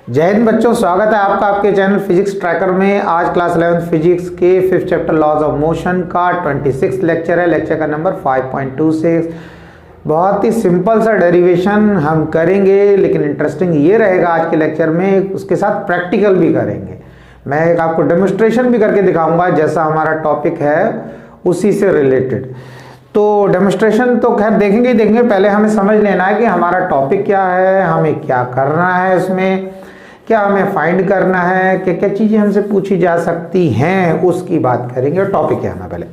जय हिंद बच्चों, स्वागत है आपका आपके चैनल फिजिक्स ट्रैकर में। आज क्लास 11 फिजिक्स के 5th chapter laws of motion का 26 लेक्चर है। लेक्चर का नंबर 5.26। बहुत ही सिंपल सा डेरिवेशन हम करेंगे, लेकिन इंटरेस्टिंग ये रहेगा आज के लेक्चर में, उसके साथ प्रैक्टिकल भी करेंगे। मैं एक आपको डेमोन्स्ट्रेशन भी करके दिखाऊंगा, जैसा हमारा टॉपिक है उसी से रिलेटेड। तो डेमोन्स्ट्रेशन तो खैर देखेंगे ही देखेंगे, पहले हमें समझ लेना है कि हमारा टॉपिक क्या है, हमें क्या करना है, इसमें क्या हमें फाइंड करना है, क्या क्या चीज़ें हमसे पूछी जा सकती हैं, उसकी बात करेंगे। और टॉपिक क्या है हमारा, पहले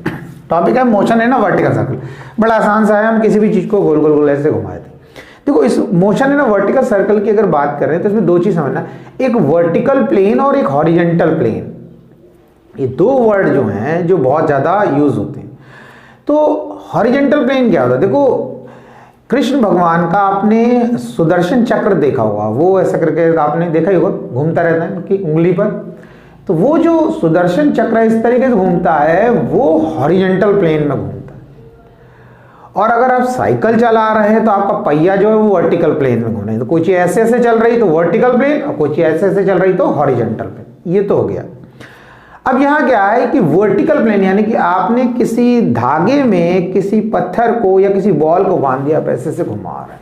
टॉपिक है मोशन है ना, वर्टिकल सर्कल। बड़ा आसान सा है, हम किसी भी चीज़ को गोल गोल गोल ऐसे घुमा देते हैं। देखो, इस मोशन है ना वर्टिकल सर्कल की अगर बात कर रहे हैं तो इसमें दो चीज़ समझना, एक वर्टिकल प्लेन और एक हॉरिजेंटल प्लेन। ये दो वर्ड जो हैं जो बहुत ज़्यादा यूज होते हैं। तो हॉरिजेंटल प्लेन क्या होता है? देखो, कृष्ण भगवान का आपने सुदर्शन चक्र देखा होगा, वो ऐसा करके आपने देखा ही होगा, घूमता रहता है उनकी उंगली पर। तो वो जो सुदर्शन चक्र इस तरीके से घूमता है, वो हॉरिजेंटल प्लेन में घूमता है। और अगर आप साइकिल चला रहे हैं तो आपका पहिया जो है वो वर्टिकल प्लेन में घूम रहे हैं। तो कोई चीज़ ऐसे ऐसे चल रही तो वर्टिकल प्लेन, और कोई चीज़ ऐसे ऐसे चल रही तो हॉरिजेंटल प्लेन। ये तो हो गया। अब यहाँ क्या है कि वर्टिकल प्लेन यानी कि आपने किसी धागे में किसी पत्थर को या किसी बॉल को बांध दिया, आप ऐसे से घुमा रहे हैं।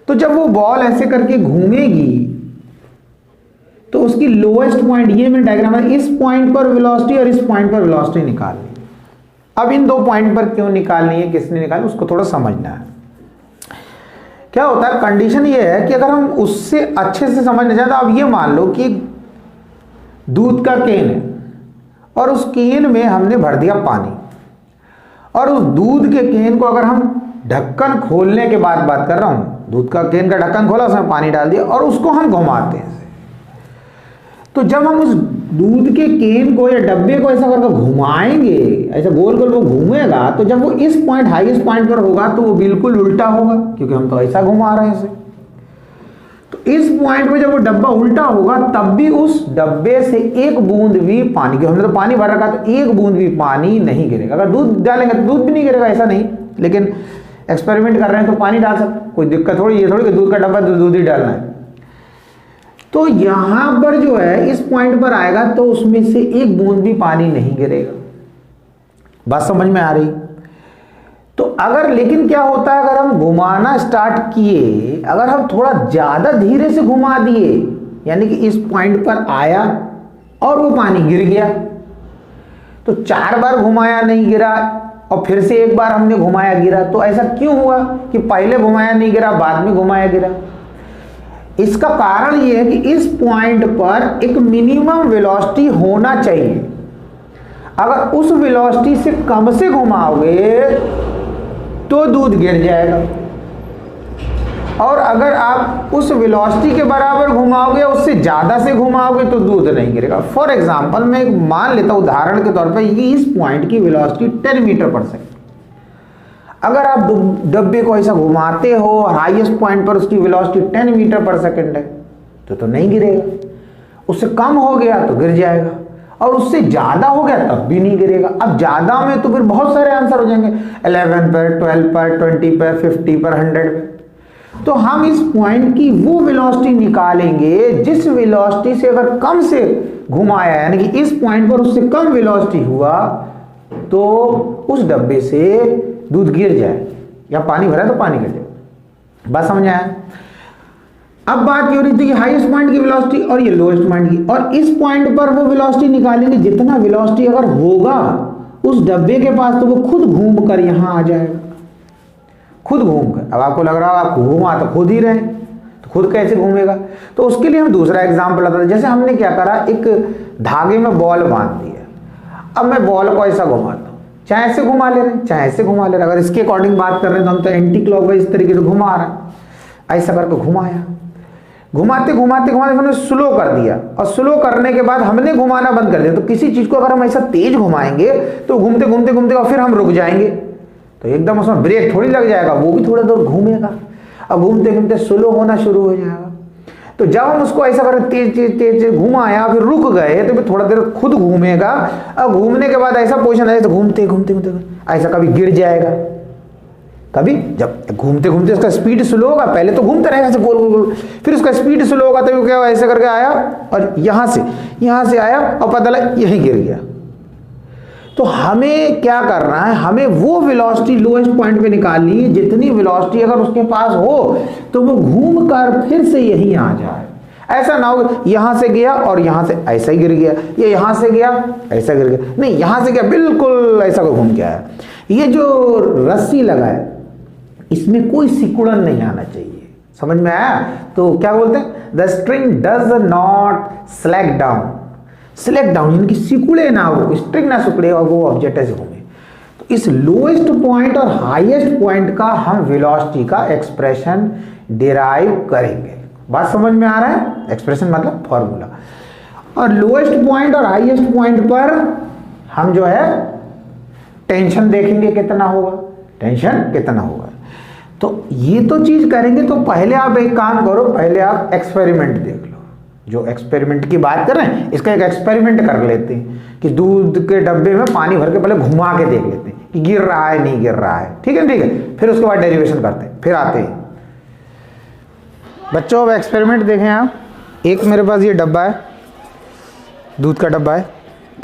तो जब वो बॉल ऐसे करके घूमेगी तो उसकी लोएस्ट पॉइंट, ये मैंने डायग्राम है, इस पॉइंट पर वेलोसिटी और इस पॉइंट पर वेलोसिटी निकालनी है। अब इन दो पॉइंट पर क्यों निकालनी है, किसने निकाली, उसको थोड़ा समझना है। क्या होता है, कंडीशन ये है कि अगर हम उससे अच्छे से समझना चाहते तो आप ये मान लो कि दूध का केन है और उस केन में हमने भर दिया पानी, और उस दूध के केन को अगर हम ढक्कन खोलने के बाद बात कर रहा हूं, दूध का केन का ढक्कन खोला, उसमें पानी डाल दिया और उसको हम घुमाते हैं। तो जब हम उस दूध के केन को या डब्बे को ऐसा करके घुमाएंगे, ऐसा गोल गोल वो घूमेगा, तो जब वो इस पॉइंट हाईएस्ट पॉइंट पर होगा तो वो बिल्कुल उल्टा होगा, क्योंकि हम तो ऐसा घुमा रहे हैं इसे। तो इस पॉइंट में जब वो डब्बा उल्टा होगा तब भी उस डब्बे से एक बूंद भी पानी, हमने तो पानी भर रखा तो एक बूंद भी पानी नहीं गिरेगा। अगर दूध डालेंगे तो दूध भी नहीं गिरेगा, ऐसा नहीं, लेकिन एक्सपेरिमेंट कर रहे हैं तो पानी डाल सकते, कोई दिक्कत थोड़ी, ये थोड़ी कि दूध का डब्बा तो दूध ही डालना है। तो यहां पर जो है इस पॉइंट पर आएगा तो उसमें से एक बूंद भी पानी नहीं गिरेगा। बात समझ में आ रही? तो अगर, लेकिन क्या होता है, अगर हम घुमाना स्टार्ट किए, अगर हम थोड़ा ज्यादा धीरे से घुमा दिए, यानी कि इस पॉइंट पर आया और वो पानी गिर गया, तो 4 बार घुमाया नहीं गिरा और फिर से एक बार हमने घुमाया गिरा, तो ऐसा क्यों हुआ कि पहले घुमाया नहीं गिरा, बाद में घुमाया गिरा? इसका कारण ये है कि इस पॉइंट पर एक मिनिमम वेलोसिटी होना चाहिए। अगर उस वेलोसिटी से कम से घुमाओगे तो दूध गिर जाएगा, और अगर आप उस वेलोसिटी के बराबर घुमाओगे, उससे ज्यादा से घुमाओगे तो दूध नहीं गिरेगा। फॉर एग्जांपल, मैं मान लेता हूं उदाहरण के तौर पर कि इस पॉइंट की वेलोसिटी 10 मीटर पर सेकंड। अगर आप डब्बे को ऐसा घुमाते हो और हाईएस्ट पॉइंट पर उसकी वेलोसिटी 10 मीटर पर सेकंड है तो नहीं गिरेगा। उससे कम हो गया तो गिर जाएगा, और उससे ज्यादा हो गया तब भी नहीं गिरेगा। अब ज्यादा में तो फिर बहुत सारे आंसर हो जाएंगे, 11 पर, 12 पर, 20 पर, 50 पर, 100 पर। तो हम इस पॉइंट की वो वेलोसिटी निकालेंगे जिस वेलोसिटी से अगर कम से घुमाया, यानी कि इस पॉइंट पर उससे कम वेलोसिटी हुआ तो उस डब्बे से दूध गिर जाए, या पानी भरा तो पानी गिर जाए। बात समझ आया? अब बात ये हो रही थी कि हाईएस्ट पॉइंट की वेलोसिटी और ये लोएस्ट पॉइंट की, और इस पॉइंट पर वो वेलोसिटी निकालेंगे जितना वेलोसिटी अगर होगा उस डब्बे के पास, तो वो खुद घूम कर यहां आ जाएगा, खुद घूम कर। अब आपको लग रहा है आप घूमा तो खुद ही रहे, तो खुद कैसे घूमेगा? तो उसके लिए हम दूसरा एग्जाम्पल आता है। जैसे हमने क्या करा, एक धागे में बॉल बांध दिया। अब मैं बॉल को ऐसा घुमाता हूं, चाहे ऐसे घुमा ले रहे हैं चाहे ऐसे घुमा ले रहे हैं। अगर इसके अकॉर्डिंग बात कर रहे हैं तो हम तो एंटी क्लॉकवाइज इस तरीके से घुमा रहे हैं, ऐसा करके घुमाया, घुमाते घुमाते घुमाते हमने स्लो कर दिया, और स्लो करने के बाद हमने घुमाना बंद कर दिया। तो किसी चीज को अगर हम ऐसा तेज घुमाएंगे तो घूमते घूमते घूमते और फिर हम रुक जाएंगे, तो एकदम उसमें ब्रेक थोड़ी लग जाएगा, वो भी थोड़ा दूर घूमेगा, अब घूमते घूमते स्लो होना शुरू हो जाएगा। तो जब हम उसको ऐसा करें, तेज तेज तेज घुमाया, फिर रुक गए, तो फिर थोड़ा देर खुद घूमेगा। अब घूमने के बाद ऐसा पोजीशन है तो घूमते घूमते घूमते ऐसा कभी गिर जाएगा, कभी जब घूमते घूमते उसका स्पीड स्लो होगा, पहले तो घूमता रहेगा ऐसे गोल गोल गोल, फिर उसका स्पीड स्लो होगा तो क्या हुआ, ऐसे करके आया और यहाँ से आया और पता लगा यहीं गिर गया। तो हमें क्या करना है, हमें वो वेलोसिटी लोएस्ट पॉइंट पे निकालनी है जितनी वेलोसिटी अगर उसके पास हो तो वो घूम कर फिर से यहीं आ जाए। ऐसा ना हो यहां से गया और यहां से ऐसा ही गिर गया, ये यहां से गया ऐसा गिर गया, नहीं यहां से गया बिल्कुल ऐसा को घूम के आया। ये जो रस्सी लगा है इसमें कोई सिकुड़न नहीं आना चाहिए, समझ में आया? तो क्या बोलते हैं, the string does not slack down. Slack down यानी कि सिकुड़े ना, वो स्ट्रिंग ना सिकुड़े और वो ऑब्जेक्ट ऐसे घूमे। तो इस लोएस्ट पॉइंट और हाईएस्ट पॉइंट का हम वेलोसिटी का एक्सप्रेशन डिराइव करेंगे। बात समझ में आ रहा है? एक्सप्रेशन मतलब फॉर्मूला। और लोएस्ट पॉइंट और हाईएस्ट पॉइंट पर हम जो है टेंशन देखेंगे कितना होगा, टेंशन कितना होगा। तो ये तो चीज करेंगे। तो पहले आप एक काम करो, पहले आप एक्सपेरिमेंट देख लो। जो एक्सपेरिमेंट की बात कर रहे हैं इसका एक एक्सपेरिमेंट कर लेते हैं कि दूध के डब्बे में पानी भर के पहले घुमा के देख लेते हैं कि गिर रहा है नहीं गिर रहा है, ठीक है ठीक है। फिर उसके बाद डेरिवेशन करते हैं, फिर आते हैं। बच्चों अब एक्सपेरिमेंट देखें आप। एक मेरे पास ये डब्बा है, दूध का डब्बा है,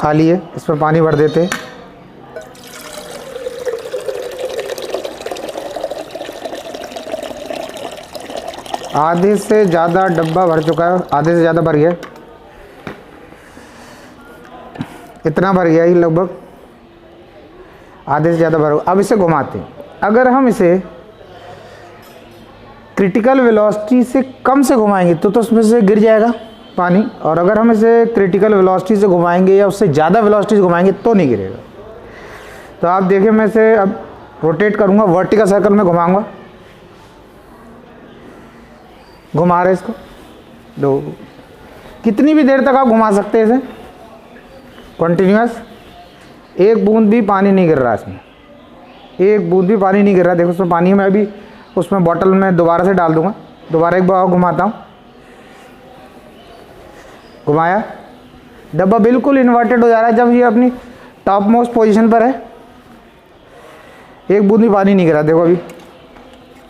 खाली है, इस पर पानी भर देते हैं। आधे से ज़्यादा डब्बा भर चुका है, आधे से ज़्यादा भर गया, इतना भर गया ही लगभग, आधे से ज़्यादा भर। अब इसे घुमाते हैं। अगर हम इसे क्रिटिकल वेलोसिटी से कम से घुमाएंगे तो उसमें से गिर जाएगा पानी, और अगर हम इसे क्रिटिकल वेलोसिटी से घुमाएंगे या उससे ज़्यादा वेलोसिटी से घुमाएंगे तो नहीं गिरेगा। तो आप देखिए मैं इसे अब रोटेट करूँगा, वर्टिकल सर्कल में घुमाऊँगा, घुमा रहे इसको दो, कितनी भी देर तक आप घुमा सकते हैं इसे कंटिन्यूअस। एक बूंद भी पानी नहीं गिर रहा इसमें, एक बूंद भी पानी नहीं गिर रहा। देखो उसमें पानी है, मैं अभी उसमें बॉटल में दोबारा से डाल दूंगा, दोबारा एक बार घुमाता हूँ, घुमाया, डब्बा बिल्कुल इन्वर्टेड हो जा रहा है। जब ये अपनी टॉप मोस्ट पोजीशन पर है, एक बूंद भी पानी नहीं गिरा। देखो अभी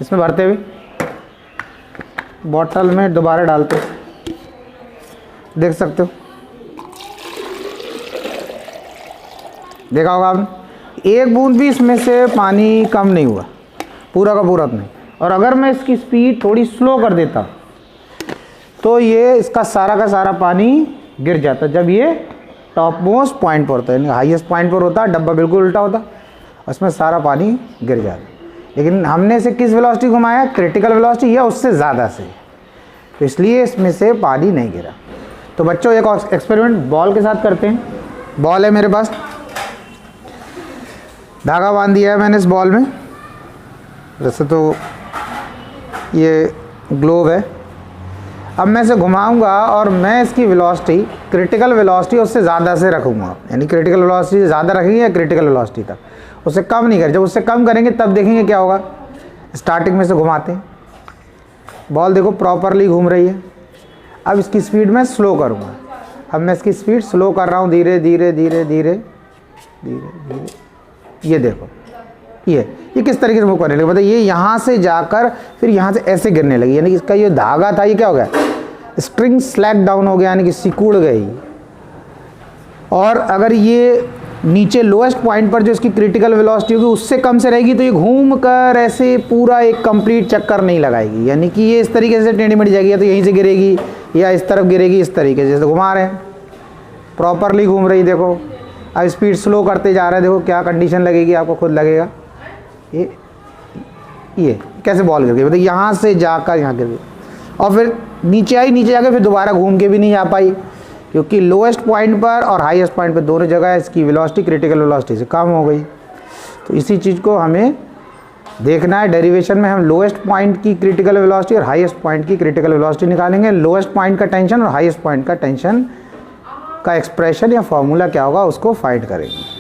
इसमें भरते हुए बॉटल में दोबारा डालते, देख सकते हो, देखा होगा आपने, एक बूंद भी इसमें से पानी कम नहीं हुआ, पूरा का पूरा नहीं। और अगर मैं इसकी स्पीड थोड़ी स्लो कर देता तो ये इसका सारा का सारा पानी गिर जाता। जब ये टॉप मोस्ट पॉइंट पर होता है, यानी हाईएस्ट पॉइंट पर होता, डब्बा बिल्कुल उल्टा होता, उसमें सारा पानी गिर जाता। लेकिन हमने इसे किस वेलोसिटी घुमाया, क्रिटिकल वेलोसिटी या उससे ज़्यादा से, तो इसलिए इसमें से पानी नहीं गिरा। तो बच्चों एक एक्सपेरिमेंट बॉल के साथ करते हैं। बॉल है मेरे पास, धागा बांध दिया है मैंने इस बॉल में, वैसे तो ये ग्लोब है। अब मैं इसे घुमाऊंगा और मैं इसकी वेलोसिटी क्रिटिकल वेलोसिटी उससे ज़्यादा से रखूँगा, यानी क्रिटिकल वेलोसिटी से ज़्यादा रखेंगे या क्रिटिकल वेलोसिटी तक, उससे कम नहीं करें। जब उससे कम करेंगे तब देखेंगे क्या होगा। स्टार्टिंग में से घुमाते हैं, बॉल देखो प्रॉपरली घूम रही है। अब इसकी स्पीड मैं स्लो करूँगा। अब मैं इसकी स्पीड स्लो कर रहा हूँ, धीरे धीरे धीरे धीरे धीरे धीरे। ये देखो ये किस तरीके से मूव करने लगी, मतलब ये यहाँ से जाकर फिर यहाँ से ऐसे गिरने लगी, यानी कि इसका ये धागा था ये क्या हो गया, स्ट्रिंग स्लैक डाउन हो गया, यानी कि सिकुड़ गई। और अगर ये नीचे लोएस्ट पॉइंट पर जो इसकी क्रिटिकल वेलोसिटी होगी उससे कम से रहेगी तो ये घूम कर ऐसे पूरा एक कंप्लीट चक्कर नहीं लगाएगी, यानी कि ये इस तरीके से टेढ़ी मेढ़ी जाएगी, या तो यहीं से गिरेगी या इस तरफ गिरेगी, इस तरीके से जैसे घुमा रहे हैं प्रॉपरली घूम रही। देखो अब स्पीड स्लो करते जा रहे हैं, देखो क्या कंडीशन लगेगी, आपको खुद लगेगा। ये कैसे बॉल गिर गई, मतलब यहाँ से जाकर यहाँ गिर गई और फिर नीचे आई, नीचे जाकर फिर दोबारा घूम के भी नहीं आ पाई, क्योंकि लोएस्ट पॉइंट पर और हाईएस्ट पॉइंट पर दोनों जगह इसकी वेलोसिटी क्रिटिकल वेलोसिटी से कम हो गई। तो इसी चीज़ को हमें देखना है। डेरिवेशन में हम लोएस्ट पॉइंट की क्रिटिकल वेलोसिटी और हाईएस्ट पॉइंट की क्रिटिकल वेलोसिटी निकालेंगे। लोएस्ट पॉइंट का टेंशन और हाईएस्ट पॉइंट का टेंशन का एक्सप्रेशन या फॉर्मूला क्या होगा उसको फाइंड करेंगे।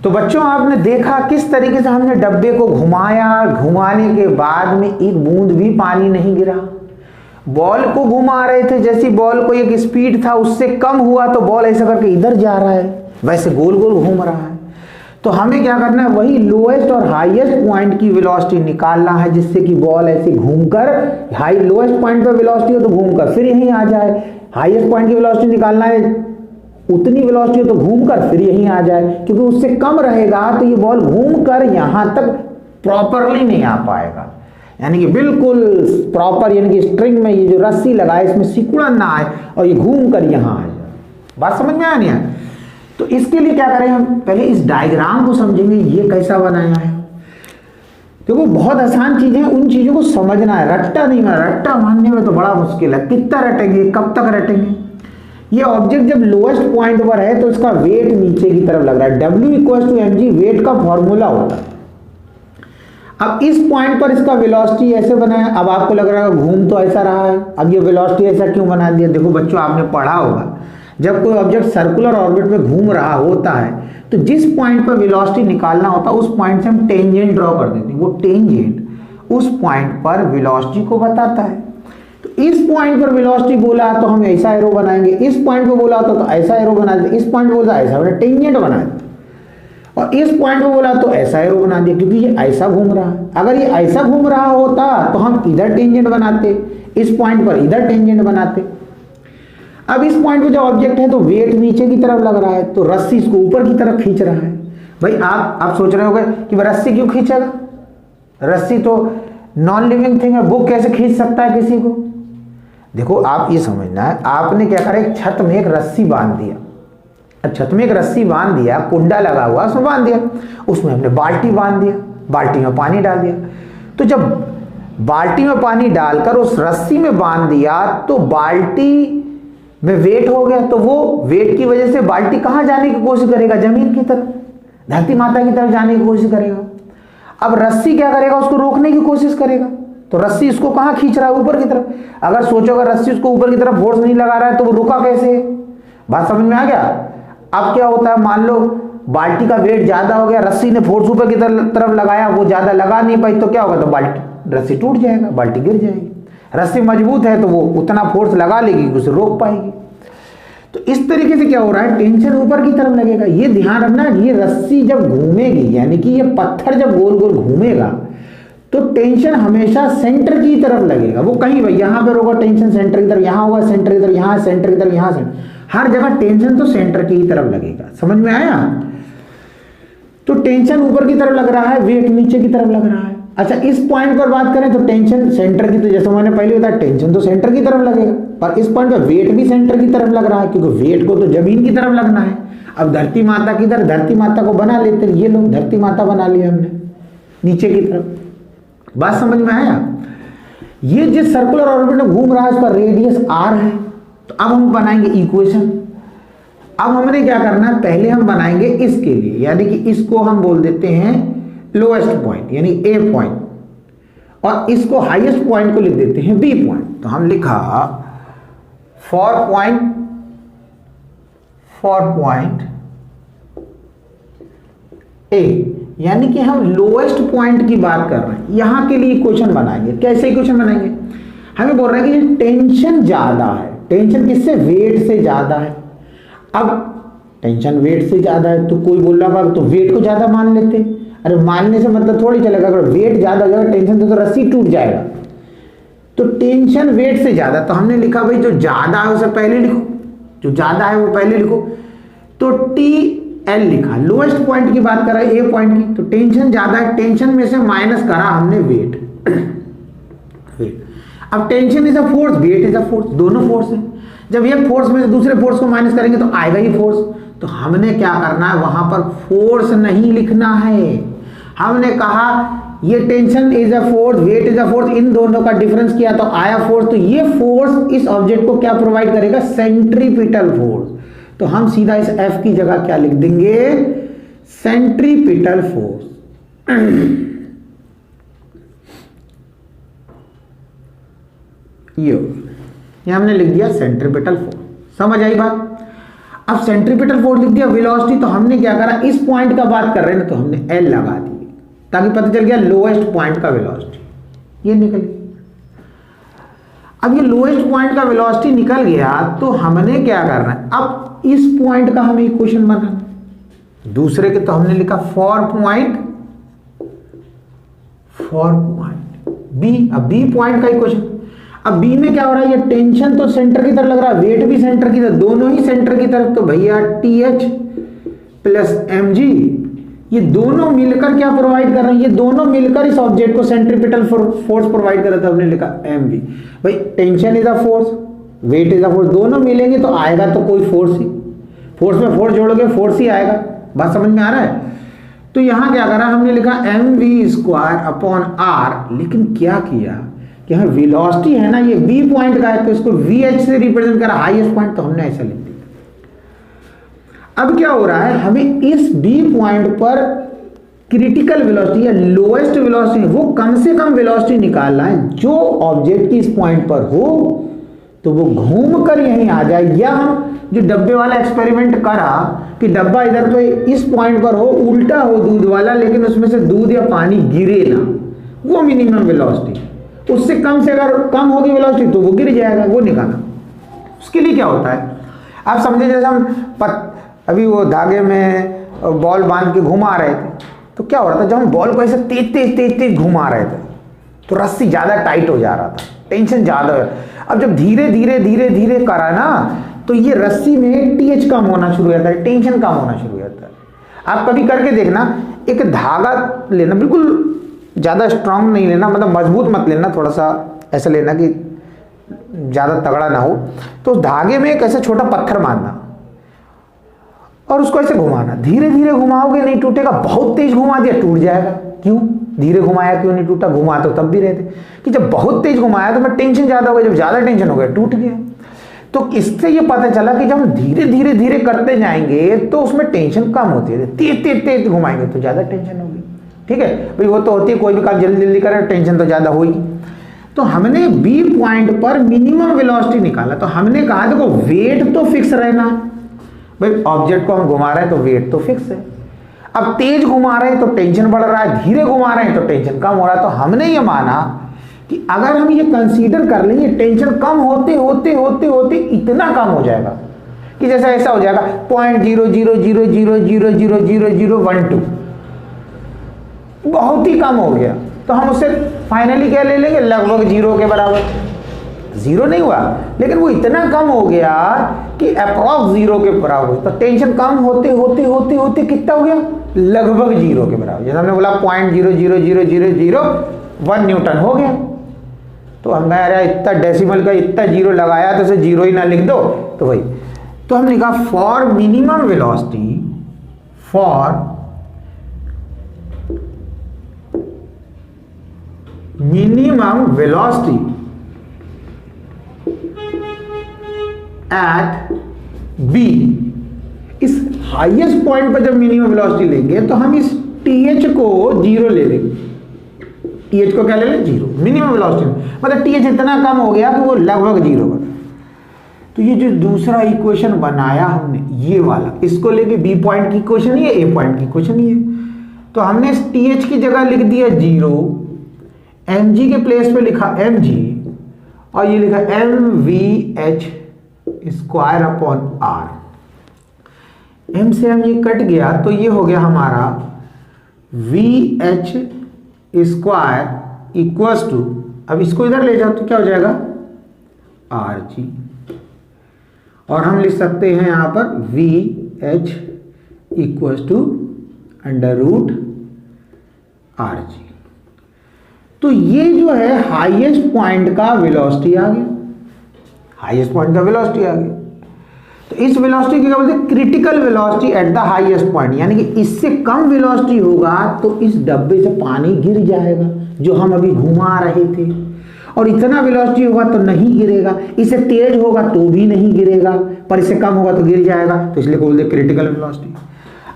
तो बच्चों आपने देखा किस तरीके से हमने डब्बे को घुमाया, घुमाने के बाद में एक बूंद भी पानी नहीं गिरा। बॉल को घुमा रहे थे, जैसी बॉल को एक स्पीड था उससे कम हुआ तो बॉल ऐसा करके इधर जा रहा है, वैसे गोल गोल घूम रहा है। तो हमें क्या करना है, वही लोएस्ट और हाईएस्ट पॉइंट की वेलोसिटी निकालना है, जिससे कि बॉल ऐसे घूमकर हाई लोएस्ट पॉइंट पर वेलोसिटी हो तो घूमकर फिर यहीं आ जाए, हाईएस्ट पॉइंट की वेलोसिटी निकालना है उतनी वेलोसिटी हो तो घूमकर फिर यहीं आ जाए, क्योंकि उससे कम रहेगा तो ये बॉल घूमकर यहां तक प्रॉपरली नहीं आ पाएगा, यानी कि बिल्कुल प्रॉपर, यानी कि स्ट्रिंग में ये जो रस्सी लगाए इसमें सिकुड़न ना आए और ये घूम कर यहां आ जाए। बात समझ में आया नहीं है? तो इसके लिए क्या करें, हम पहले इस डायग्राम को समझेंगे, ये कैसा बनाया है। देखो बहुत आसान चीजें हैं, उन चीजों को समझना है, रट्टा नहीं मारना। रट्टा मारने में तो बड़ा मुश्किल है, कितना रटेंगे, कब तक रटेंगे। ये ऑब्जेक्ट जब लोएस्ट पॉइंट पर है तो इसका वेट नीचे की तरफ लग रहा है, W=mg वेट का फॉर्मूला होता है। अब इस पॉइंट पर इसका वेलोसिटी ऐसे बना है, अब आपको लग रहा है घूम तो ऐसा रहा है, अब ये वेलोसिटी ऐसा क्यों बना दिया। देखो बच्चों आपने पढ़ा होगा, जब कोई ऑब्जेक्ट सर्कुलर ऑर्बिट में घूम रहा होता है तो जिस पॉइंट पर वेलोसिटी निकालना होता है उस पॉइंट से हम टेंजेंट ड्रॉ कर देते हैं। वो टेंजेंट उस पॉइंट पर वेलोसिटी को बताता है। तो इस पॉइंट पर वेलोसिटी बोला तो हम ऐसा एरो बनाएंगे, इस पॉइंट पर बोला तो ऐसा एरो बना देते, इस पॉइंट पर बोला ऐसा बना, टेंजेंट बना देते, और इस पॉइंट पर बोला तो ऐसा एरो बना दिया, क्योंकि ये ऐसा घूम रहा है। अगर ये ऐसा घूम रहा होता तो हम इधर टेंजेंट बनाते, इस पॉइंट पर इधर टेंजेंट बनाते। अब इस पॉइंट पे जो ऑब्जेक्ट है तो वेट नीचे की तरफ लग रहा है, तो रस्सी इसको ऊपर की तरफ खींच रहा है। भाई आप सोच रहे होंगे कि रस्सी क्यों खींचेगा, रस्सी तो नॉन लिविंग थिंग है, वो कैसे खींच सकता है किसी को। देखो आप ये समझना है, आपने क्या करा, एक छत में एक रस्सी बांध दिया, छत में एक रस्सी बांध दिया, कुंडा लगा हुआ उसमें बांध दिया, उसमें हमने बाल्टी बांध दिया, बाल्टी में पानी डाल दिया। तो जब बाल्टी में पानी डालकर उस रस्सी में बांध दिया तो बाल्टी में वेट हो गया, तो वो वेट की वजह से बाल्टी कहां जाने की कोशिश करेगा, जमीन की तरफ, धरती माता की तरफ जाने की कोशिश करेगा। अब रस्सी क्या करेगा, उसको रोकने की कोशिश करेगा, तो रस्सी इसको कहां खींच रहा है, ऊपर की तरफ। अगर सोचो अगर रस्सी उसको ऊपर की तरफ फोर्स नहीं लगा रहा है तो वो रुका कैसे। बात समझ में आ गया। अब क्या होता है, मान लो बाल्टी का वेट ज्यादा हो गया, रस्सी ने फोर्स ऊपर की तरफ लगाया, वो ज्यादा लगा नहीं पाई, तो क्या होगा, तो बाल्टी रस्सी टूट जाएगा, बाल्टी गिर जाएगी। रस्सी मजबूत है तो वो उतना फोर्स लगा लेगी कि उसे रोक पाएगी। तो इस तरीके से क्या हो रहा है, टेंशन ऊपर की तरफ लगेगा। ये ध्यान रखना, ये रस्सी जब घूमेगी, यानी कि ये पत्थर जब गोल गोल घूमेगा तो टेंशन हमेशा सेंटर की तरफ लगेगा। वो कहीं भाई यहां पर होगा टेंशन सेंटर की तरफ, यहां होगा सेंटर की तरफ, यहां सेंटर की तरफ, यहां सेंटर, हर जगह टेंशन तो सेंटर की ही तरफ लगेगा। समझ में आया। तो टेंशन ऊपर की तरफ लग रहा है, वेट नीचे की तरफ लग रहा है। अच्छा इस पॉइंट पर बात करें तो टेंशन सेंटर की, तो जैसे मैंने पहले बताया टेंशन तो सेंटर की तरफ लगेगा, पर इस पॉइंट पर वेट भी सेंटर की तरफ लग रहा है, क्योंकि वेट को तो जमीन की तरफ लगना है। अब धरती माता की तरफ, धरती माता को बना लेते हैं, ये लोग धरती माता बना लिया हमने नीचे की तरफ। बात समझ में आया। ये जिस सर्कुलर ऑर्बिट में घूम रहा है उसका रेडियस r है। तो अब हम बनाएंगे इक्वेशन। अब हमने क्या करना है, पहले हम बनाएंगे इसके लिए, यानी कि इसको हम बोल देते हैं लोएस्ट पॉइंट यानी ए पॉइंट, और इसको हाईएस्ट पॉइंट को लिख देते हैं बी पॉइंट। तो हम लिखा फॉर पॉइंट ए, यानी कि हम लोएस्ट पॉइंट की बात कर रहे हैं। यहां के लिए इक्वेशन बनाएंगे। कैसे इक्वेशन बनाएंगे, हमें बोल रहे हैं कि टेंशन ज्यादा है, टेंशन किससे, वेट से ज्यादा है। अब टेंशन वेट से ज्यादा है तो कोई बोल रहा है तो वेट को ज्यादा मान लेते। अरे मानने से मतलब थोड़ी चलेगा, अगर वेट ज्यादा हो जाएगा टेंशन तो रस्सी टूट जाएगा। तो टेंशन वेट से ज्यादा, तो हमने लिखा भाई जो ज्यादा है उसे पहले लिखो, जो ज्यादा है वो पहले लिखो। तो टी एल लिखा, लोएस्ट पॉइंट की बात कर रहा है ए पॉइंट की, तो टेंशन ज्यादा है, टेंशन में से माइनस करा हमने वेट। अब tension is a force, weight is a force, दोनों फोर्स है। जब ये फोर्स में से दूसरे फोर्स को माइनस करेंगे तो आएगा ही फोर्स। तो हमने क्या करना है, वहां पर फोर्स नहीं लिखना है। हमने कहा ये tension is a force, weight is a force, इन दोनों का डिफरेंस किया तो आया फोर्स। तो ये फोर्स इस ऑब्जेक्ट को क्या प्रोवाइड करेगा, सेंट्रीपिटल फोर्स। तो हम सीधा इस F की जगह क्या लिख देंगे, सेंट्रीपिटल फोर्स। ये हमने लिख दिया सेंट्रीपिटल फोर्स। समझ आई बात। अब सेंट्रीपिटल फोर्स लिख दिया, वेलोसिटी तो हमने क्या करा, इस पॉइंट का बात कर रहे हैं ना, तो हमने L लगा दी ताकि पता चल गया लोएस्ट पॉइंट का वेलोसिटी। ये निकल गया। अब ये लोएस्ट पॉइंट का वेलोसिटी निकल गया तो हमने क्या करना है, अब इस पॉइंट का हमें इक्वेशन बनाना। दूसरे के तो हमने लिखा 4 पॉइंट बी। अब बी पॉइंट का इक्वेशन, अब बी में क्या हो रहा है, ये टेंशन तो सेंटर की तरफ लग रहा है, वेट भी सेंटर की तरफ, दोनों ही सेंटर की तरफ, तो भैया TH प्लस mg ये दोनों मिलकर क्या प्रोवाइड कर रहे हैं, ये दोनों मिलकर इस ऑब्जेक्ट को सेंट्रीपिटल फोर्स प्रोवाइड कर रहा था, हमने लिखा mv। भाई tension is a force, weight is a force, दोनों मिलेंगे तो आएगा तो कोई फोर्स ही, फोर्स में फोर्स जोड़ोगे फोर्स ही आएगा। बात समझ में आ रहा है? तो यहां क्या करा, हमने लिखा mv² अपॉन r, लेकिन क्या किया कि यहाँ वेलोसिटी है ना, ये बी पॉइंट का है तो इसको VH से रिप्रेजेंट करा, हाईएस्ट पॉइंट, तो हमने ऐसा लिख दिया। अब क्या हो रहा है, हमें इस बी पॉइंट पर क्रिटिकल वेलोसिटी या लोएस्ट वेलोसिटी, वो कम से कम वेलोसिटी निकालना है जो ऑब्जेक्ट की इस पॉइंट पर हो तो वो घूम कर यहीं आ जाए, या हम जो डब्बे वाला एक्सपेरिमेंट करा कि डब्बा इधर पे इस पॉइंट पर हो, उल्टा हो दूध वाला, लेकिन उसमें से दूध या पानी गिरे ना, वो मिनिमम वेलोसिटी, उससे कम से अगर कम होगी वेलोसिटी तो वो गिर जाएगा, वो निकालना। उसके लिए क्या होता है, आप समझे जैसे हम अभी वो धागे में बॉल बांध के घुमा रहे थे, तो क्या हो रहा था, जब हम बॉल को ऐसे तेज तेज तेज तेज घुमा रहे थे तो रस्सी ज्यादा टाइट हो जा रहा था, टेंशन ज्यादा है। अब जब धीरे धीरे धीरे धीरे करा ना, तो ये रस्सी में TH कम होना शुरू हो जाता है, टेंशन कम होना शुरू हो जाता है। आप कभी करके देखना, एक धागा लेना, बिल्कुल ज़्यादा स्ट्रांग नहीं लेना, मतलब मजबूत मत लेना, थोड़ा सा ऐसा लेना कि ज़्यादा तगड़ा ना हो, तो उस धागे में एक ऐसा छोटा पत्थर मारना और उसको ऐसे घुमाना, धीरे धीरे घुमाओगे नहीं टूटेगा, बहुत तेज घुमा दिया टूट जाएगा। क्यों धीरे घुमाया, क्यों नहीं टूटा, घुमा तो तब भी रहते कि जब बहुत तेज घुमाया तो मैं टेंशन ज़्यादा हो गया, जब ज़्यादा टेंशन हो गया टूट गया। तो इससे ये पता चला कि जब हम धीरे धीरे धीरे करते जाएंगे तो उसमें टेंशन कम होती है, तेज तेज तेज घुमाएंगे तो ज़्यादा टेंशन होगी। ठीक है भाई, वो तो होती है, कोई भी काम जल्दी जल्दी करें टेंशन तो ज़्यादा होगी। तो हमने बी पॉइंट पर मिनिमम वेलोसिटी निकाला, तो हमने कहा देखो वेट तो फिक्स रहना भाई, ऑब्जेक्ट को हम घुमा रहे हैं तो वेट तो फिक्स है। अब तेज घुमा रहे हैं तो टेंशन बढ़ रहा है, धीरे घुमा रहे हैं तो टेंशन कम हो रहा है। तो हमने ये माना कि अगर हम ये कंसीडर कर लेंगे, टेंशन कम होते होते होते होते इतना कम हो जाएगा कि जैसा ऐसा हो जाएगा 0.00000000012, बहुत ही कम हो गया, तो हम उससे फाइनली क्या ले लेंगे, लगभग 0 के बराबर। 0 नहीं हुआ लेकिन वो इतना कम हो गया कि अप्रॉक्स 0 के बराबर, तो टेंशन कम होते होते होते होते कितना हो गया, लगभग 0 के बराबर। जैसे हमने बोला 0.0000001 न्यूटन हो गया, तो हम कह रहे इतना डेसिमल का इतना 0 लगाया तो उसे 0 ही ना लिख दो, तो भाई तो हमने लिखा for minimum velocity, for minimum velocity at B, इस हाईएस्ट पॉइंट पर जब मिनिमम वेलोसिटी लेंगे तो हम इस TH को 0 ले लेंगे। TH को क्या ले लें, 0, मिनिमम वेलोसिटी, मतलब TH इतना कम हो गया कि वो लगभग 0 बना। तो ये जो दूसरा इक्वेशन बनाया हमने, ये वाला, इसको लेके बी पॉइंट की इक्वेशन ही है, ए पॉइंट की इक्वेशन ही है। तो हमने इस TH की जगह लिख दिया 0, mg के प्लेस पे लिखा mg, और ये लिखा mvh square upon r। m से m ये कट गया तो ये हो गया हमारा vh स्क्वायर इक्वल्स टू, अब इसको इधर ले जाओ तो क्या हो जाएगा rg, और हम लिख सकते हैं यहां पर vh इक्वल्स टू √rg। तो ये जो है हाईएस्ट पॉइंट का वेलोसिटी आ गया, हाईएस्ट पॉइंट का वेलोसिटी आ गया। तो इस वेलोसिटी की क्या बोलते हैं, critical velocity at the highest point, यानी कि इससे कम वेलोसिटी होगा तो इस डब्बे से पानी गिर जाएगा जो हम अभी घुमा रहे थे, और इतना वेलोसिटी होगा तो नहीं गिरेगा, इससे तेज होगा तो भी नहीं गिरेगा, पर इससे कम होगा तो गिर जाएगा, तो इसलिए बोलते हैं क्रिटिकल वेलोसिटी।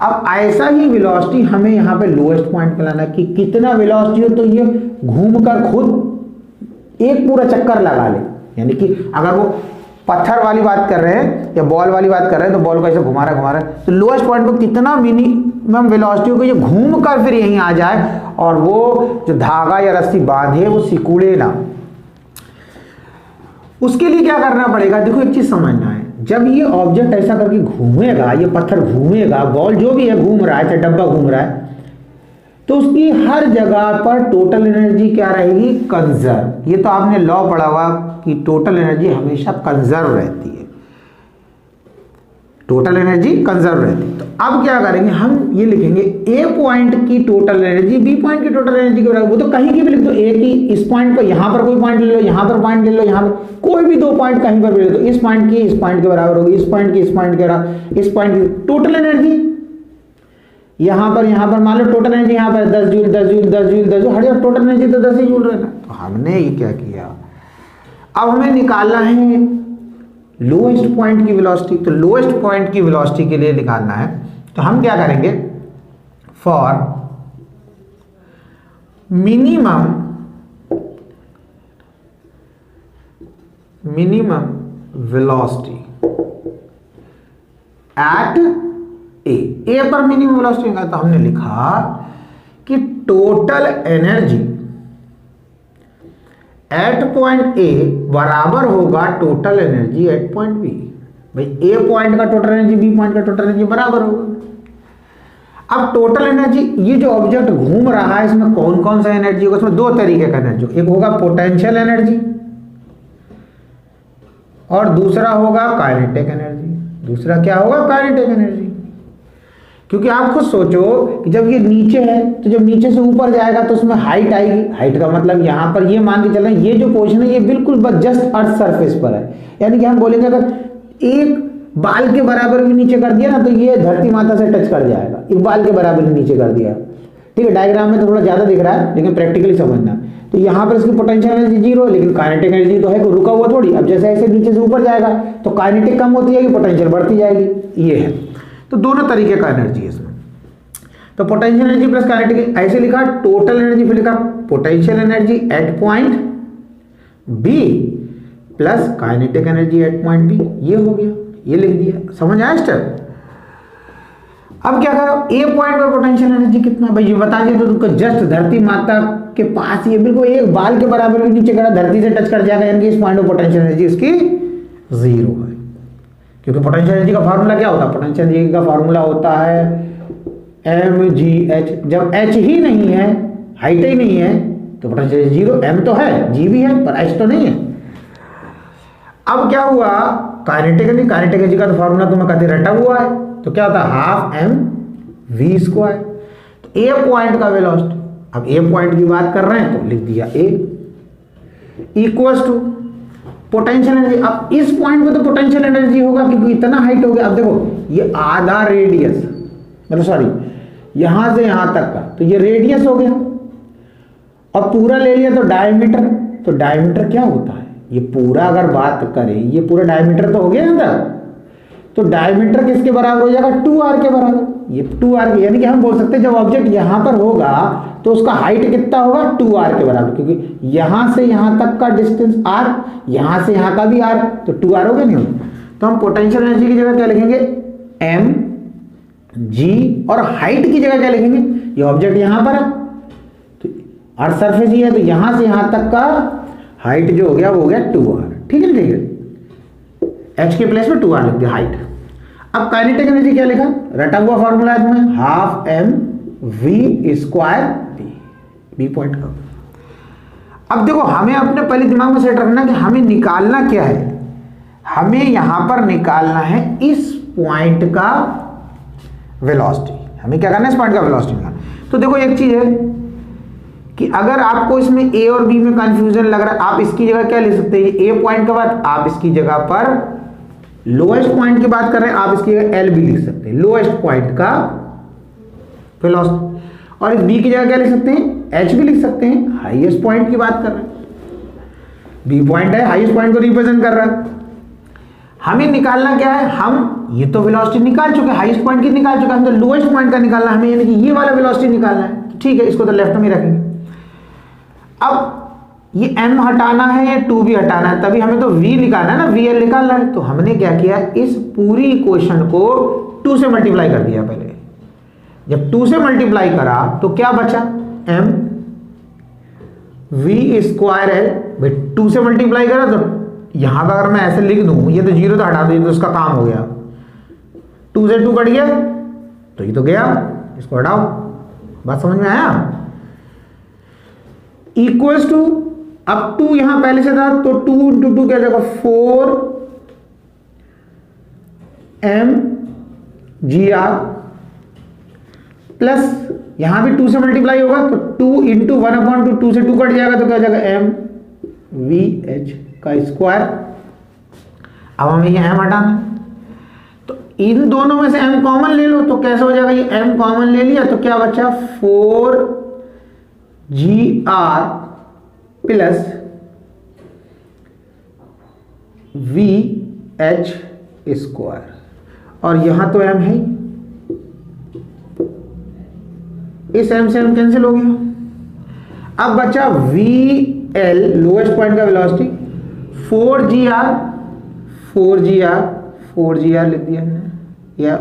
अब ऐसा ही वेलोसिटी हमें यहाँ पे लोएस्ट पॉइंट पे लाना कि कितना वेलोसिटी हो तो ये घूमकर खुद एक पूरा चक्कर लगा ले, यानी कि अगर वो पत्थर वाली बात कर रहे हैं या बॉल वाली बात कर रहे हैं तो बॉल को ऐसे घुमा रहा है, तो लोएस्ट पॉइंट पर कितना मिनिमम वेलोसिटी हो कि ये घूम कर फिर यहीं आ जाए और वो जो धागा या रस्सी बांधे वो सिकुड़े ना। उसके लिए क्या करना पड़ेगा, देखो एक चीज समझना है, जब ये ऑब्जेक्ट ऐसा करके घूमेगा, ये पत्थर घूमेगा, बॉल जो भी है घूम रहा है, चाहे डब्बा घूम रहा है, तो उसकी हर जगह पर टोटल एनर्जी क्या रहेगी? कंजर्व। ये तो आपने लॉ पढ़ा हुआ कि टोटल एनर्जी हमेशा कंजर्व रहती है, टोटल एनर्जी कंजर्व रहती है। तो अब क्या करेंगे, हम ये लिखेंगे ए पॉइंट की टोटल एनर्जी बी पॉइंट की टोटल एनर्जी के बराबर। वो तो कहीं की भी लिख दो, ए की इस पॉइंट पर, यहां पर कोई पॉइंट ले लो, यहां पर पॉइंट ले लो, यहां पर कोई भी दो पॉइंट कहीं पर भी ले लो, इस पॉइंट की इस पॉइंट के बराबर होगी, इस पॉइंट की इस पॉइंट के बराबर, इस पॉइंट की टोटल एनर्जी यहां पर मान लो टोटल एनर्जी यहां पर 10 जूल 10 जूल 10 जूल 10 जूल, हर जगह टोटल एनर्जी तो 10 ही जूल रहना। तो हमने ये क्या किया, अब हमें निकालना है लोएस्ट पॉइंट की वेलोसिटी। तो लोएस्ट पॉइंट की वेलोसिटी के लिए निकालना है, तो हम क्या करेंगे, for minimum velocity at A पर मिनिमम वेलोसिटी का, तो हमने लिखा कि total energy at point A बराबर होगा total energy at point B. भाई ए पॉइंट का टोटल एनर्जी बी पॉइंट का टोटल एनर्जी बराबर होगा। अब टोटल एनर्जी, ये जो ऑब्जेक्ट घूम रहा है इसमें कौन कौन सा एनर्जी होगा? इसमें दो तरीके का एनर्जी, एक होगा पोटेंशियल एनर्जी और दूसरा होगा काइनेटिक एनर्जी। दूसरा क्या होगा? Kinetic energy. क्योंकि आप खुद सोचो कि जब ये नीचे है तो जब नीचे से ऊपर जाएगा तो उसमें हाइट आएगी। हाइट का मतलब यहां पर ये मान के चलें, ये जो पोर्शन है ये बिल्कुल बस जस्ट अर्थ सरफेस पर है, यानी कि हम बोलेंगे अगर एक बाल के बराबर भी नीचे कर दिया ना तो ये धरती माता से टच कर जाएगा, एक बाल के बराबर ही नीचे कर दिया। ठीक है, डायग्राम में तो थोड़ा ज्यादा दिख रहा है लेकिन प्रैक्टिकली समझना। तो यहाँ पर इसकी पोटेंशियल एनर्जी जीरो है, लेकिन काइनेटिक एनर्जी तो है, रुका हुआ थोड़ी। अब जैसे ऐसे नीचे से ऊपर जाएगा तो काइनेटिक कम होती जाएगी, पोटेंशियल बढ़ती जाएगी। ये है, तो दोनों तरीके का एनर्जी है इसमें। तो पोटेंशियल एनर्जी प्लस काइनेटिक ऐसे लिखा, टोटल एनर्जी फिर लिखा potential energy at point B plus kinetic energy at point B. ये हो गया, ये लिख दिया। समझ आया स्टेप? अब क्या करो, ए पॉइंट पर पोटेंशियल एनर्जी कितना भाई ये बता दिया, तो तुमको जस्ट धरती माता के पास ये बिल्कुल एक बाल के बराबर भी नीचे करा, धरती से टच कर जाएगा, यानी कि इस पॉइंट पर पोटेंशियल एनर्जी इसकी जीरो है। क्योंकि पोटेंशियल एनर्जी का फार्मूला क्या होता है? पोटेंशियल एनर्जी का फार्मूला होता है mgh। जब h ही नहीं है, हाइट ही नहीं है, तो पोटेंशियल जीरो। m तो है, g भी है, पर h तो नहीं है। अब क्या हुआ, काइनेटिक एनर्जी का तो फार्मूला तुम्हें कहते रटा हुआ है, तो क्या होता है? Half m v square. तो ए पॉइंट का वेलोसिटी, अब ए पॉइंट की बात कर रहे हैं तो लिख दिया a equals to potential energy. अब इस पॉइंट पे तो पोटेंशियल एनर्जी होगा क्योंकि इतना हाइट हो गया। अब देखो ये आधा रेडियस, मतलब सॉरी यहां से यहां तक का, तो ये रेडियस हो गया, और पूरा ले लिया तो डायमीटर। तो डायमीटर क्या होता है? ये पूरा अगर बात करें, ये पूरा डायमीटर तो हो गया ना, तो डायमीटर किसके बराबर हो जाएगा? 2r के बराबर। ये 2r, यानी कि हम बोल सकते हैं जब ऑब्जेक्ट यहां पर होगा तो उसका हाइट कितना होगा? 2r के बराबर, क्योंकि यहां से यहां तक का डिस्टेंस r, यहां से यहां का भी r, तो 2r हो गया नहीं होगा। तो हम पोटेंशियल एनर्जी की जगह क्या लिखेंगे? m g, और हाइट की जगह क्या लिखेंगे? ये ऑब्जेक्ट यहां पर है तो अर्थ सरफेस ही है, तो यहां से यहां तक का हाइट जो हो गया वो हो गया 2r। ठीक है, ठीक है, h के प्लेस में 2r लिख दिया हाइट। अब काइनेटिक एनर्जी क्या लिखा? रटा हुआ फॉर्मूला है इसमें, half m v square B point का। अब देखो हमें अपने पहले दिमाग में सेट रखना कि हमें निकालना क्या है। हमें यहां पर निकालना है इस पॉइंट का वेलोसिटी। हमें क्या करना है? इस पॉइंट का वेलोसिटी निकालना। तो देखो एक चीज है कि अगर आपको इसमें ए और बी में कंफ्यूजन लग रहा है, आप इसकी जगह क्या ले सकते हैं? ए पॉइंट के बाद आप इसकी जगह पर लोएस्ट पॉइंट की बात कर रहे हैं, आप इसकी जगह एल भी लिख सकते हैं, लोएस्ट पॉइंट का वेलोसिटी। और इस बी की जगह क्या लिख सकते हैं? एच भी लिख सकते हैं, हाईएस्ट पॉइंट की बात कर रहे हैं। बी पॉइंट है, हाईएस्ट पॉइंट को रिप्रेजेंट कर रहा है। हमें निकालना क्या है? हम ये तो वेलोसिटी निकाल चुके, हाईएस्ट पॉइंट की निकाल चुके, हम तो लोएस्ट पॉइंट का निकालना है हमें, यानी कि ये वाला वेलोसिटी निकालना है। ठीक है, इसको तो लेफ्ट में रखेंगे। अब ये m हटाना है, ये 2 भी हटाना है, तभी हमें तो v निकालना है ना, vl निकालना है। तो हमने क्या किया? इस पूरी इक्वेशन को 2 से मल्टीप्लाई कर दिया। पहले जब 2 से मल्टीप्लाई करा तो क्या बचा? m v स्क्वायर है, भाई 2 से मल्टीप्लाई करा तो यहां पर अगर मैं ऐसे लिख दूं, ये तो 0 तो हटा दो, तो उसका काम हो गया। 2 से 2 कट गया तो ये तो गया, इसको हटाओ। बात समझ में आया? इक्वल्स टू, अब 2 यहां पहले से था तो 2 इंटू 2 क्या जाएगा 4mgr प्लस यहां भी 2 से मल्टीप्लाई होगा तो 2 इंटू 1/2, 2 से 2 कट जाएगा तो क्या जाएगा mvh का स्क्वायर। अब हमें ये m हटाना, तो इन दोनों में से m कॉमन ले लो, तो कैसे हो जाएगा, ये m कॉमन ले लिया तो क्या बचा 4gr प्लस vh स्क्वायर, और यहां तो m है, इस m से m कैंसिल हो गया। अब बचा vl लोएस्ट पॉइंट का वेलोसिटी 4gr लिख दिया हमने, या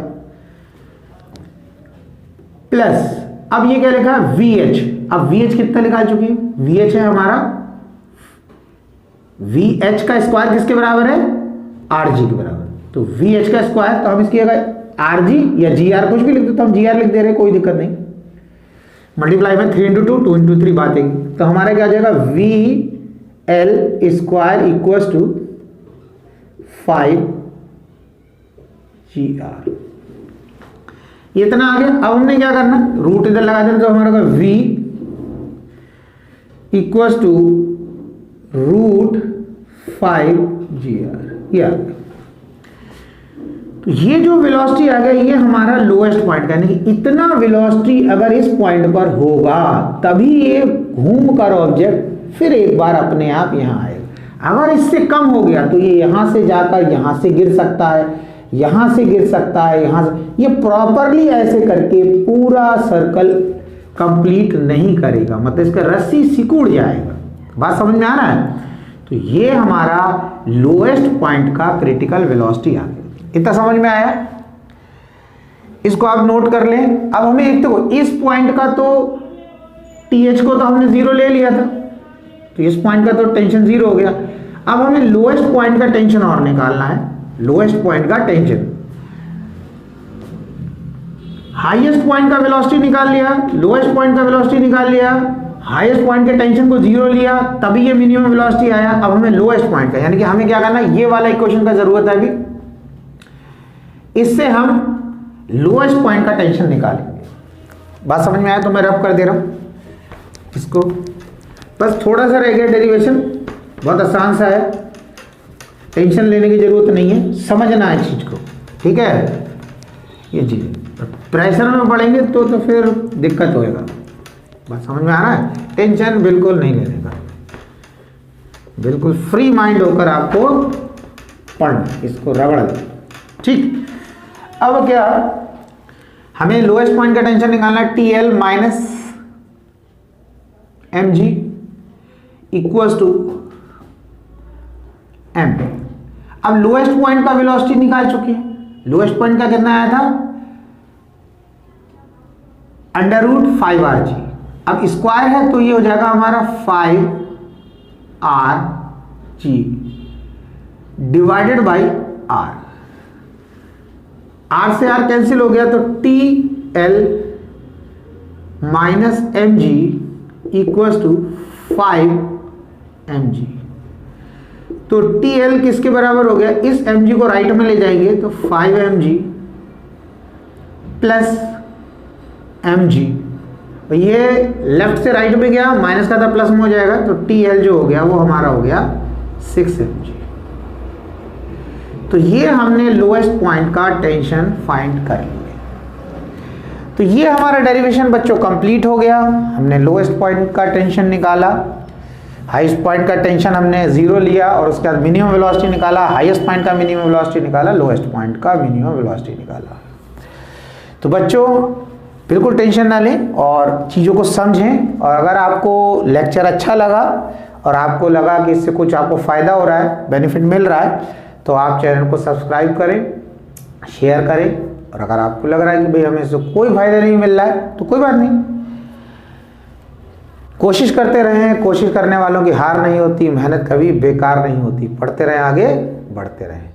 प्लस अब ये क्या लिखा vh। अब vh कितना निकाल चुके हैं, vh है हमारा, vh का स्क्वायर किसके बराबर है, rg के बराबर, तो vh का स्क्वायर, तो हम इसकी अगर rg या gr कुछ भी लिख दो तो हम gr लिख दे रहे हैं, कोई दिक्कत नहीं। मल्टीप्लाई में 3 इंटू 2, 2 इंटू 3 बात है, तो हमारा क्या आ जाएगा vl square equals to 5gr। ये इतना आ गया। अब हमने क्या करना, रूट इधर लगा देना, तो हमारा होगा v equals to root 5gr। ये आ गया। तो ये जो वेलोसिटी आ गया ये हमारा लोएस्ट पॉइंट का, यानी कि इतना वेलोसिटी अगर इस पॉइंट पर होगा तभी ये घूम कर ऑब्जेक्ट फिर एक बार अपने आप यहां आएगा। अगर इससे कम हो गया तो ये यहां से जाकर यहां से गिर सकता है, यहां से गिर सकता है, यहां से, ये प्रॉपरली ऐसे करके पूरा सर्कल कंप्लीट नहीं करेगा, मतलब इसका रस्सी सिकुड़ जाएगा। बात समझ में आ रहा है? तो ये हमारा लोएस्ट पॉइंट का क्रिटिकल वेलोसिटी आ गया। इतना समझ में आया? इसको आप नोट कर लें। अब हमें एक तो इस पॉइंट का तो टीएच को तो हमने 0 ले लिया था, तो इस पॉइंट का तो टेंशन 0 हो गया। अब हमें लोएस्ट पॉइंट का टेंशन और निकालना है, लोएस्ट पॉइंट का टेंशन। हाईएस्ट पॉइंट का वेलोसिटी निकाल लिया, लोएस्ट पॉइंट का वेलोसिटी निकाल लिया, हाईएस्ट पॉइंट के टेंशन को 0 लिया, तभी ये मिनिमम वेलोसिटी आया। अब हमें लोएस्ट पॉइंट का, यानी कि हमें क्या करना है, ये वाला इक्वेशन का जरूरत है अभी, इससे हम लोएस्ट पॉइंट का टेंशन निकालेंगे। बात समझ में आया? तो मैं रब कर दे रहा हूं इसको, बस थोड़ा सा रह गया डेरिवेशन, बहुत आसान सा है, टेंशन लेने की जरूरत नहीं है, समझना है चीज को, ठीक है। ये चीज प्रेशर में पढ़ेंगे तो फिर दिक्कत होएगा। बात समझ में आ रहा है? टेंशन बिल्कुल नहीं लेने का, बिल्कुल फ्री माइंड होकर आपको पढ़ना, इसको रगड़ दे, ठीक। अब क्या, हमें लोएस्ट पॉइंट का टेंशन निकालना है, TL minus mg equals to m। अब लोएस्ट पॉइंट का वेलोसिटी निकाल चुके हैं, लोएस्ट पॉइंट का कितना आया था, √5rg। अब स्क्वायर है तो ये हो जाएगा हमारा 5rg divided by r। r से r कैंसिल हो गया तो TL minus mg equals to 5mg। तो TL किसके बराबर हो गया, इस mg को राइट में ले जाएंगे तो 5mg प्लस mg, ये लेफ्ट से राइट में गया, माइनस का था प्लस में हो जाएगा, तो TL जो हो गया वो हमारा हो गया 6mg। तो ये हमने लोएस्ट पॉइंट का टेंशन फाइंड कर लिया। तो ये हमारा डेरिवेशन बच्चों कंप्लीट हो गया। हमने लोएस्ट पॉइंट का टेंशन निकाला, हाईएस्ट पॉइंट का टेंशन हमने 0 लिया, और उसके बाद मिनिमम वेलोसिटी निकाला, हाईएस्ट पॉइंट का मिनिमम वेलोसिटी निकाला, लोएस्ट पॉइंट का मिनिमम वेलोसिटी निकाला। तो बच्चों बिल्कुल टेंशन ना लें और चीज़ों को समझें, और अगर आपको लेक्चर अच्छा लगा और आपको लगा कि इससे कुछ आपको फ़ायदा हो रहा है, बेनिफिट मिल रहा है, तो आप चैनल को सब्सक्राइब करें, शेयर करें। और अगर आपको लग रहा है कि भाई हमें इससे कोई फायदा नहीं मिल रहा है तो कोई बात नहीं, कोशिश करते रहें, कोशिश करने वालों की हार नहीं होती, मेहनत कभी बेकार नहीं होती। पढ़ते रहें, आगे बढ़ते रहें।